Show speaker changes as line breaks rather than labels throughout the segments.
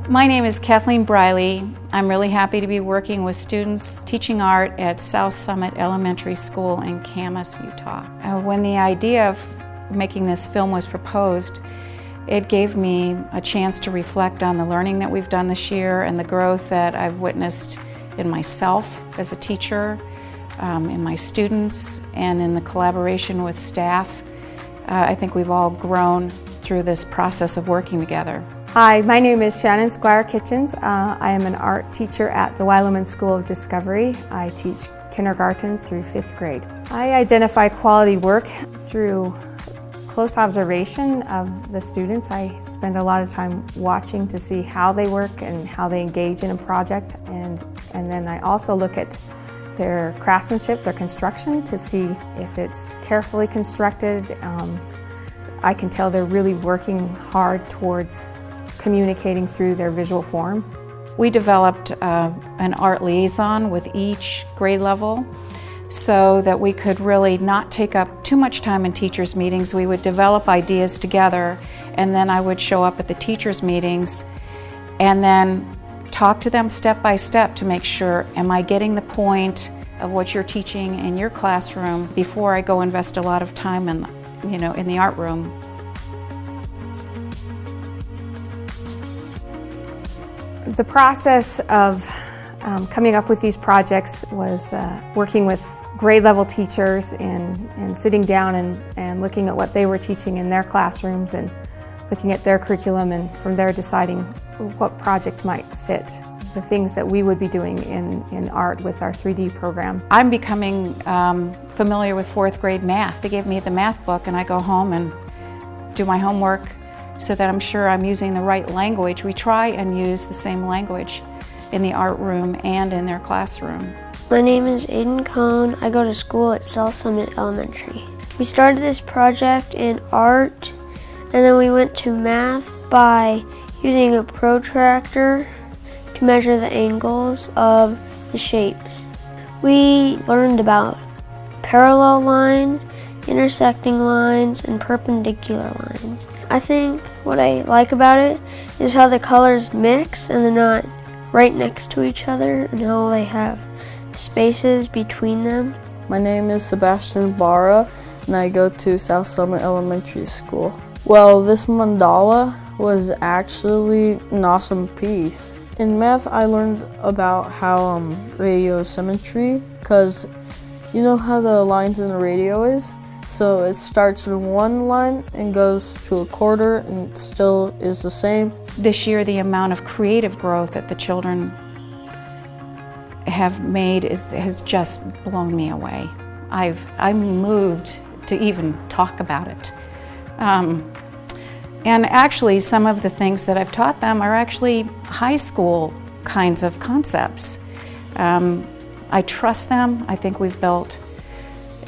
My name is Kathleen Briley. I'm really happy to be working with students teaching art at South Summit Elementary School in Camas, Utah. When the idea of making this film was proposed, it gave me a chance to reflect on the learning that we've done this year and the growth that I've witnessed in myself as a teacher, in my students, and in the collaboration with staff. I think we've all grown through this process of working together.
Hi, my name is Shannon Squire Kitchens. I am an art teacher at the Westminster School of Discovery. I teach kindergarten through 5th grade. I identify quality work through close observation of the students. I spend a lot of time watching to see how they work and how they engage in a project, and then I also look at their craftsmanship, their construction, to see if it's carefully constructed. I can tell they're really working hard towards communicating through their visual form.
We developed an art liaison with each grade level so that we could really not take up too much time in teachers' meetings. We would develop ideas together, and then I would show up at the teachers' meetings and then talk to them step by step to make sure, am I getting the point of what you're teaching in your classroom before I go invest a lot of time in the art room.
The process of coming up with these projects was working with grade level teachers and sitting down and looking at what they were teaching in their classrooms and looking at their curriculum, and from there deciding what project might fit the things that we would be doing in art with our 3D program.
I'm becoming familiar with 4th grade math. They gave me the math book and I go home and do my homework so that I'm sure I'm using the right language. We try and use the same language in the art room and in their classroom.
My name is Aiden Cohn. I go to school at South Summit Elementary. We started this project in art, and then we went to math by using a protractor to measure the angles of the shapes. We learned about parallel lines, intersecting lines, and perpendicular lines. I think what I like about it is how the colors mix and they're not right next to each other, and how they have spaces between them.
My name is Sebastian Barra, and I go to South Summit Elementary School. Well, this mandala was actually an awesome piece. In math, I learned about how radio symmetry, because you know how the lines in the radio is? So it starts in one line and goes to a quarter and still is the same.
This year, the amount of creative growth that the children have made has just blown me away. I'm moved to even talk about it. And actually, some of the things that I've taught them are actually high school kinds of concepts. I trust them. I think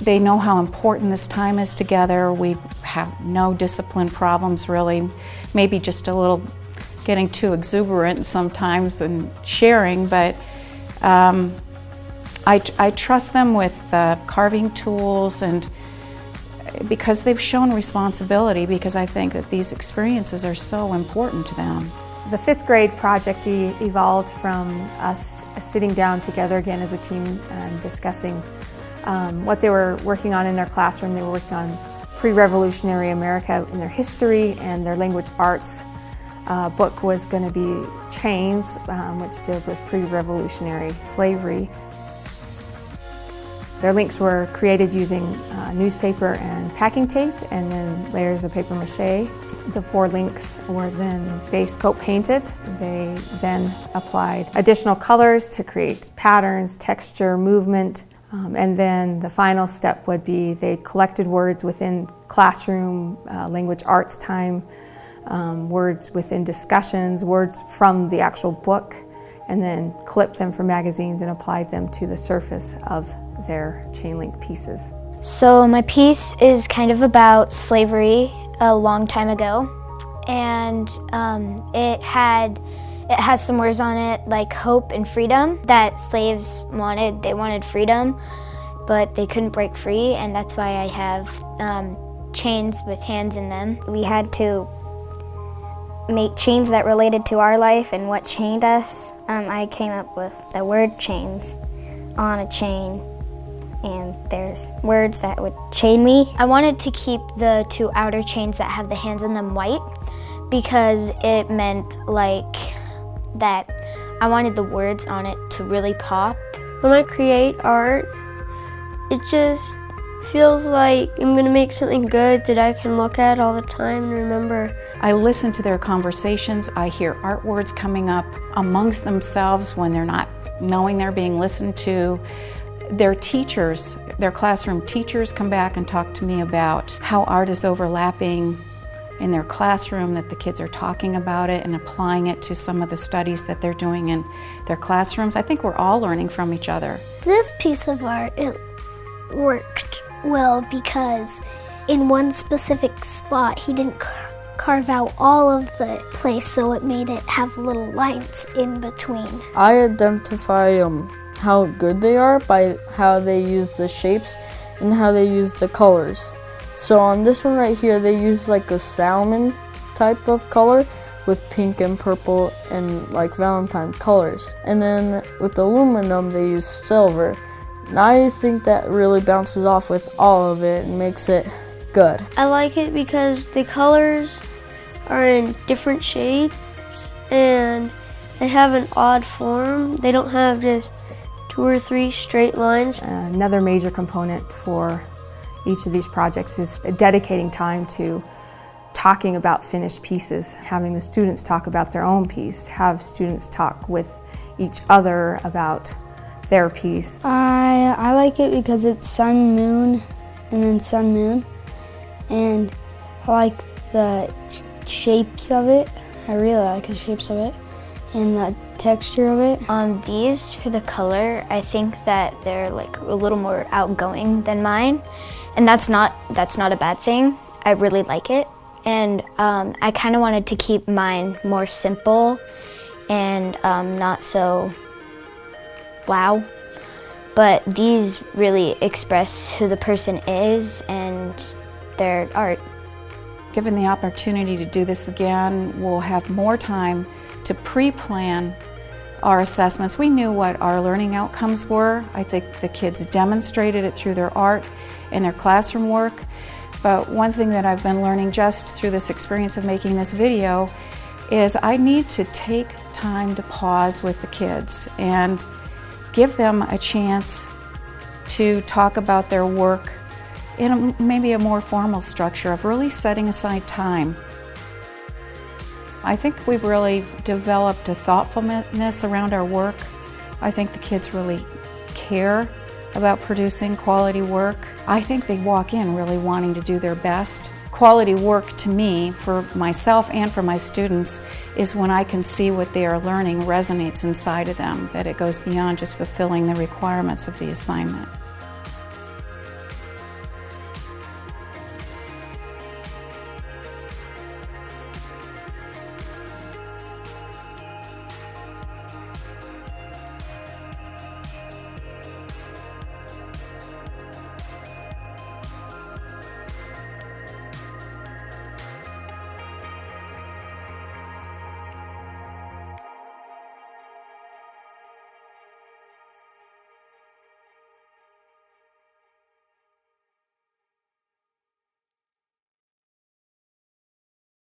they know how important this time is together. We have no discipline problems really, maybe just a little getting too exuberant sometimes and sharing, but I trust them with carving tools, and because they've shown responsibility, because I think that these experiences are so important to them.
The 5th grade project evolved from us sitting down together again as a team and discussing what they were working on in their classroom. They were working on pre-revolutionary America in their history, and their language arts book was going to be Chains, which deals with pre-revolutionary slavery. Their links were created using newspaper and packing tape, and then layers of paper mache. The 4 links were then base coat painted. They then applied additional colors to create patterns, texture, movement. And then the final step would be they collected words within classroom, language arts time, words within discussions, words from the actual book, and then clipped them from magazines and applied them to the surface of their chain link pieces.
So my piece is kind of about slavery a long time ago, and it has some words on it like hope and freedom that slaves wanted. They wanted freedom, but they couldn't break free, and that's why I have chains with hands in them.
We had to make chains that related to our life and what chained us. I came up with the word chains on a chain, and there's words that would chain me.
I wanted to keep the two outer chains that have the hands in them white because it meant like that I wanted the words on it to really pop.
When I create art, it just feels like I'm gonna make something good that I can look at all the time and remember.
I listen to their conversations. I hear art words coming up amongst themselves when they're not knowing they're being listened to. Their teachers, their classroom teachers come back and talk to me about how art is overlapping in their classroom, that the kids are talking about it and applying it to some of the studies that they're doing in their classrooms. I think we're all learning from each other.
This piece of art, it worked well because in one specific spot he didn't carve out all of the place, so it made it have little lines in between.
I identify how good they are by how they use the shapes and how they use the colors. So on this one right here, they use like a salmon type of color with pink and purple and like Valentine colors. And then with aluminum, they use silver. And I think that really bounces off with all of it and makes it good.
I like it because the colors are in different shapes and they have an odd form. They don't have just 2 or 3 straight lines.
Another major component for each of these projects is dedicating time to talking about finished pieces, having the students talk about their own piece, have students talk with each other about their piece.
I like it because it's sun, moon, and then sun, moon, and I like the shapes of it. I really like the shapes of it and the texture of it.
On these, for the color, I think that they're like a little more outgoing than mine, and that's not a bad thing. I really like it, and I kind of wanted to keep mine more simple and not so wow, but these really express who the person is and their art.
Given the opportunity to do this again, we'll have more time to pre-plan our assessments. We knew what our learning outcomes were. I think the kids demonstrated it through their art and their classroom work. But one thing that I've been learning just through this experience of making this video is I need to take time to pause with the kids and give them a chance to talk about their work in maybe a more formal structure of really setting aside time. I think we've really developed a thoughtfulness around our work. I think the kids really care about producing quality work. I think they walk in really wanting to do their best. Quality work to me, for myself and for my students, is when I can see what they are learning resonates inside of them, that it goes beyond just fulfilling the requirements of the assignment.